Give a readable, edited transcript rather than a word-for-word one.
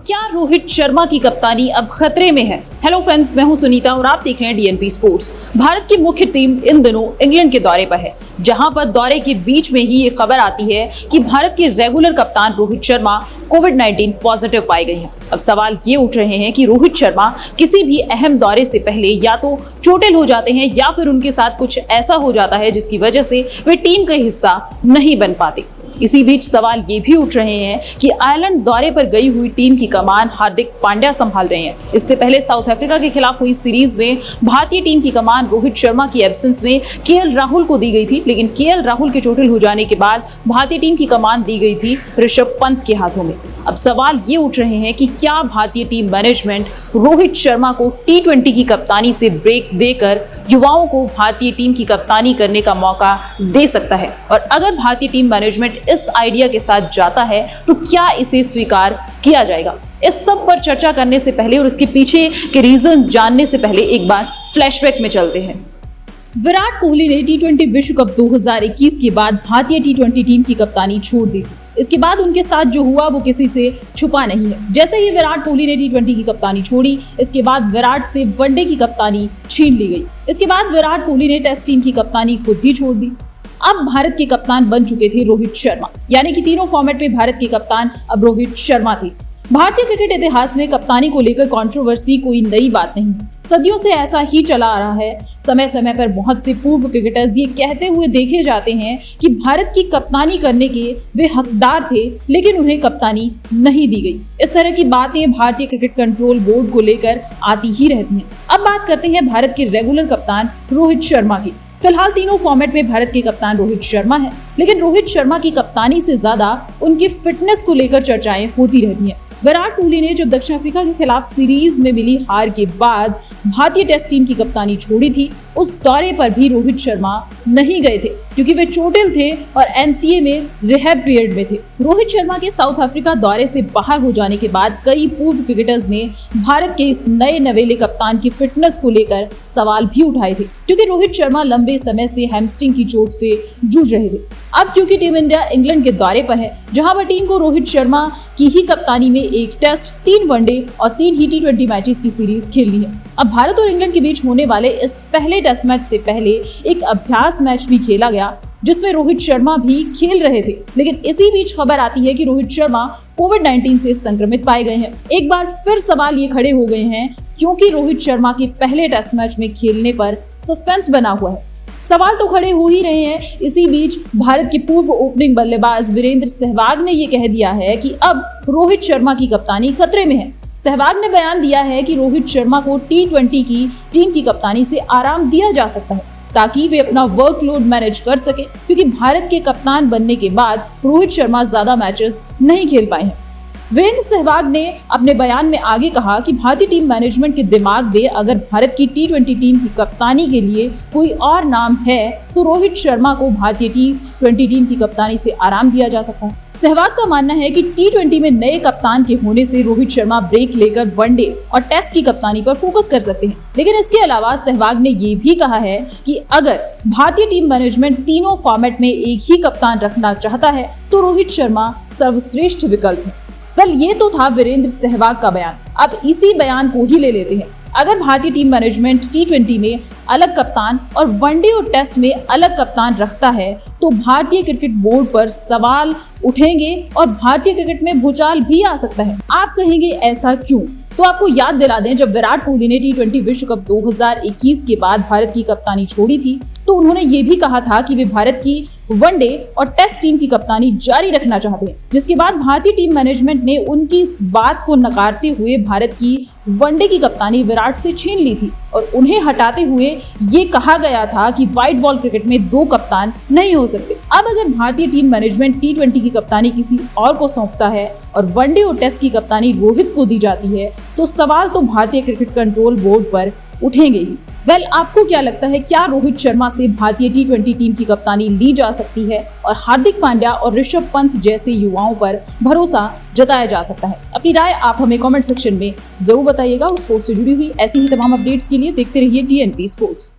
क्या रोहित शर्मा की कप्तानी अब खतरे में है? हेलो फ्रेंड्स, मैं हूं सुनीता और आप देख रहे हैं डीएनपी स्पोर्ट्स। भारत की मुख्य टीम इन दिनों इंग्लैंड के दौरे पर है, जहां पर दौरे के बीच में ही ये खबर आती है कि भारत के रेगुलर कप्तान रोहित शर्मा कोविड-19 पॉजिटिव पाए गए हैं। अब सवाल ये उठ रहे हैं कि रोहित शर्मा किसी भी अहम दौरे से पहले या तो चोटिल हो जाते हैं या फिर उनके साथ कुछ ऐसा हो जाता है जिसकी वजह से वे टीम का हिस्सा नहीं बन पाते। इसी बीच सवाल ये भी उठ रहे हैं कि आयरलैंड दौरे पर गई हुई टीम की कमान हार्दिक पांड्या संभाल रहे हैं। इससे पहले साउथ अफ्रीका के खिलाफ हुई सीरीज में भारतीय टीम की कमान रोहित शर्मा की एब्सेंस में केएल राहुल को दी गई थी, लेकिन केएल राहुल के चोटिल हो जाने के बाद भारतीय टीम की कमान दी गई थी ऋषभ पंत के हाथों में। अब सवाल ये उठ रहे हैं कि क्या भारतीय टीम मैनेजमेंट रोहित शर्मा को टी20 की कप्तानी से ब्रेक देकर युवाओं को भारतीय टीम की कप्तानी करने का मौका दे सकता है, और अगर भारतीय टीम मैनेजमेंट इस आइडिया के साथ जाता है तो क्या इसे स्वीकार किया जाएगा? इस सब पर चर्चा करने से पहले और इसके पीछे के रीजन जानने से पहले एक बार फ्लैशबैक में चलते हैं। विराट कोहली ने टी20 विश्व कप 2021 के बाद भारतीय टी20 टीम की कप्तानी छोड़ दी थी। इसके बाद उनके साथ जो हुआ वो किसी से छुपा नहीं है। जैसे ही विराट कोहली ने टी20 की कप्तानी छोड़ी, इसके बाद विराट से वनडे की कप्तानी छीन ली गई। इसके बाद विराट कोहली ने टेस्ट टीम की कप्तानी खुद ही छोड़ दी। अब भारत के कप्तान बन चुके थे रोहित शर्मा, यानी कि तीनों फॉर्मेट में भारत के कप्तान अब रोहित शर्मा थे। भारतीय क्रिकेट इतिहास में कप्तानी को लेकर कंट्रोवर्सी कोई नई बात नहीं है, सदियों से ऐसा ही चला आ रहा है। समय समय पर बहुत से पूर्व क्रिकेटर्स ये कहते हुए देखे जाते हैं कि भारत की कप्तानी करने के वे हकदार थे, लेकिन उन्हें कप्तानी नहीं दी गई। इस तरह की बातें भारतीय क्रिकेट कंट्रोल बोर्ड को लेकर आती ही रहती हैं। अब बात करते हैं भारत के रेगुलर कप्तान रोहित शर्मा की। फिलहाल तीनों फॉर्मेट में भारत के कप्तान रोहित शर्मा है, लेकिन रोहित शर्मा की कप्तानी से ज्यादा उनकी फिटनेस को लेकर चर्चाएं होती रहती हैं। विराट कोहली ने जब दक्षिण अफ्रीका के खिलाफ सीरीज में मिली हार के बाद भारतीय टेस्ट टीम की कप्तानी छोड़ी थी, उस दौरे पर भी रोहित शर्मा नहीं गए थे क्योंकि वे चोटिल थे और एनसीए में रिहैब पीरियड में थे। रोहित शर्मा के साउथ अफ्रीका दौरे से बाहर हो जाने के बाद कई पूर्व क्रिकेटर्स ने भारत के इस नए नवेले कप्तान की फिटनेस को लेकर सवाल भी उठाए थे, क्योंकि रोहित शर्मा लंबे समय से हैमस्ट्रिंग की चोट से जूझ रहे थे। अब क्योंकि टीम इंडिया इंग्लैंड के दौरे पर है, जहां पर टीम को रोहित शर्मा की ही कप्तानी में एक टेस्ट, 3 वनडे और 3 ही टी20 मैचेस की सीरीज खेलनी है। अब भारत और इंग्लैंड के बीच होने वाले इस पहले टेस्ट मैच से पहले एक अभ्यास मैच भी खेला गया, जिसमें रोहित शर्मा भी खेल रहे थे। लेकिन इसी बीच खबर आती है कि रोहित शर्मा कोविड-19 से संक्रमित पाए गए हैं। एक बार फिर सवाल ये खड़े हो गए हैं क्योंकि रोहित शर्मा के पहले टेस्ट मैच में खेलने पर सस्पेंस बना हुआ है। सवाल तो खड़े हो ही रहे हैं। इसी बीच भारत के पूर्व ओपनिंग बल्लेबाज वीरेंद्र सहवाग ने ये कह दिया है कि अब रोहित शर्मा की कप्तानी खतरे में है। सहवाग ने बयान दिया है कि रोहित शर्मा को टी20 की टीम की कप्तानी से आराम दिया जा सकता है ताकि वे अपना वर्कलोड मैनेज कर सके, क्योंकि भारत के कप्तान बनने के बाद रोहित शर्मा ज्यादा मैचेस नहीं खेल पाए हैं। वीरेंद्र सहवाग ने अपने बयान में आगे कहा कि भारतीय टीम मैनेजमेंट के दिमाग में अगर भारत की टी20 टीम की कप्तानी के लिए कोई और नाम है तो रोहित शर्मा को भारतीय टी20 टीम की कप्तानी से आराम दिया जा सकता है। सहवाग का मानना है कि टी20 में नए कप्तान के होने से रोहित शर्मा ब्रेक लेकर वनडे और टेस्ट की कप्तानी पर फोकस कर सकते हैं। लेकिन इसके अलावा सहवाग ने ये भी कहा है कि अगर भारतीय टीम मैनेजमेंट तीनों फॉर्मेट में एक ही कप्तान रखना चाहता है तो रोहित शर्मा सर्वश्रेष्ठ विकल्प है। कल ये तो था वीरेंद्र सहवाग का बयान। अब इसी बयान को ही ले लेते हैं। अगर भारतीय टीम मैनेजमेंट टी20 में अलग कप्तान और वनडे और टेस्ट में अलग कप्तान रखता है तो भारतीय क्रिकेट बोर्ड पर सवाल उठेंगे और भारतीय क्रिकेट में भूचाल भी आ सकता है। आप कहेंगे ऐसा क्यों? तो आपको याद दिला दें, जब विराट कोहली ने टी20 विश्व कप 2021 के बाद भारत की कप्तानी छोड़ी थी तो उन्होंने ये भी कहा था कि वे भारत की वनडे और टेस्ट टीम की कप्तानी जारी रखना चाहते हैं, जिसके बाद भारतीय टीम मैनेजमेंट ने उनकी इस बात को नकारते हुए भारत की वनडे की कप्तानी विराट से छीन ली थी और उन्हें हटाते हुए ये कहा गया था कि व्हाइट बॉल क्रिकेट में 2 कप्तान नहीं हो सकते। अब अगर भारतीय टीम मैनेजमेंट टी20 की कप्तानी किसी और को सौंपता है और वनडे और टेस्ट की कप्तानी रोहित को दी जाती है तो सवाल तो भारतीय क्रिकेट कंट्रोल बोर्ड पर उठेंगे ही। आपको क्या लगता है, क्या रोहित शर्मा से भारतीय टी20 टीम की कप्तानी ली जा सकती है और हार्दिक पांड्या और ऋषभ पंत जैसे युवाओं पर भरोसा जताया जा सकता है? अपनी राय आप हमें कमेंट सेक्शन में जरूर बताइएगा। स्पोर्ट्स से जुड़ी हुई ऐसी ही तमाम अपडेट्स के लिए देखते रहिए डीएनपी स्पोर्ट्स।